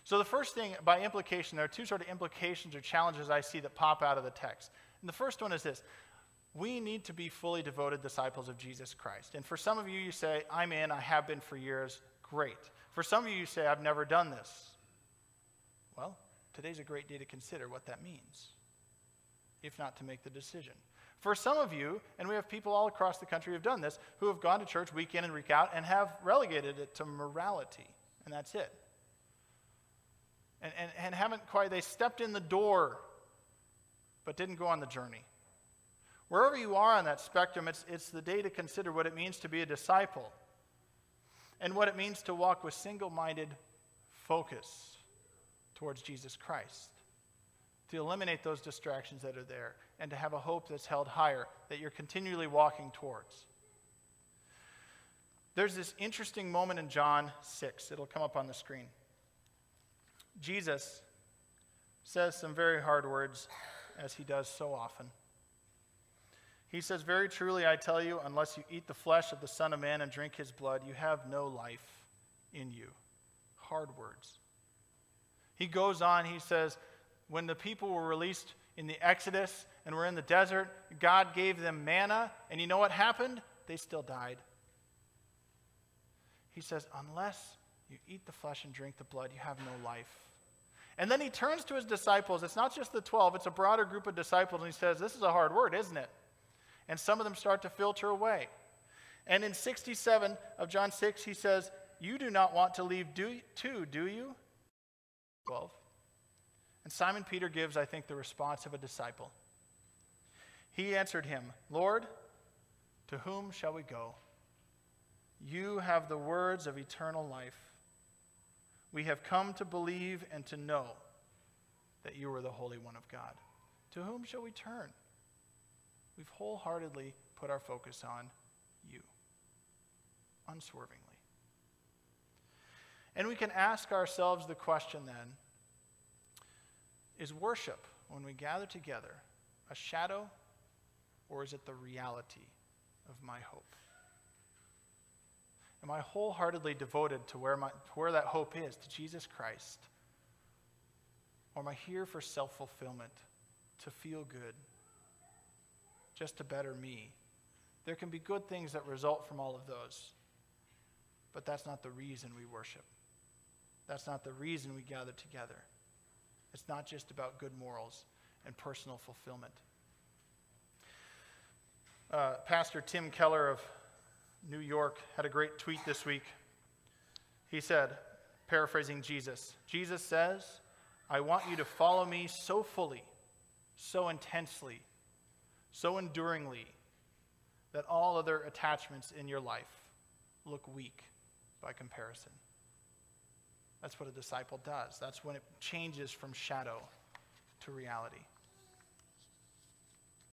So the first thing, by implication, there are two sort of implications or challenges I see that pop out of the text. And the first one is this. We need to be fully devoted disciples of Jesus Christ. And for some of you, you say, I'm in, I have been for years. Great. For some of you, you say, I've never done this. Well, today's a great day to consider what that means, if not to make the decision. For some of you, and we have people all across the country who have done this, who have gone to church week in and week out and have relegated it to morality, and that's it. And haven't quite, they stepped in the door, but didn't go on the journey. Wherever you are on that spectrum, it's the day to consider what it means to be a disciple and what it means to walk with single-minded focus towards Jesus Christ, to eliminate those distractions that are there, and to have a hope that's held higher, that you're continually walking towards. There's this interesting moment in John 6. It'll come up on the screen. Jesus says some very hard words, as he does so often. He says, very truly I tell you, unless you eat the flesh of the Son of Man and drink his blood, you have no life in you. Hard words. He goes on, he says, when the people were released in the Exodus and were in the desert, God gave them manna, and you know what happened? They still died. He says, unless you eat the flesh and drink the blood, you have no life. And then he turns to his disciples. It's not just the 12, it's a broader group of disciples, and he says, this is a hard word, isn't it? And some of them start to filter away. And in 67 of John 6, he says, you do not want to leave too, do you? 12. And Simon Peter gives, I think, the response of a disciple. He answered him, Lord, to whom shall we go? You have the words of eternal life. We have come to believe and to know that you are the Holy One of God. To whom shall we turn? We've wholeheartedly put our focus on you, unswervingly. And we can ask ourselves the question then, is worship, when we gather together, a shadow, or is it the reality of my hope? Am I wholeheartedly devoted to where that hope is, to Jesus Christ? Or am I here for self-fulfillment, to feel good, just to better me? There can be good things that result from all of those, but that's not the reason we worship. That's not the reason we gather together. It's not just about good morals and personal fulfillment. Pastor Tim Keller of New York had a great tweet this week. He said, paraphrasing Jesus, Jesus says, I want you to follow me so fully, so intensely, so enduringly, that all other attachments in your life look weak by comparison. That's what a disciple does. That's when it changes from shadow to reality.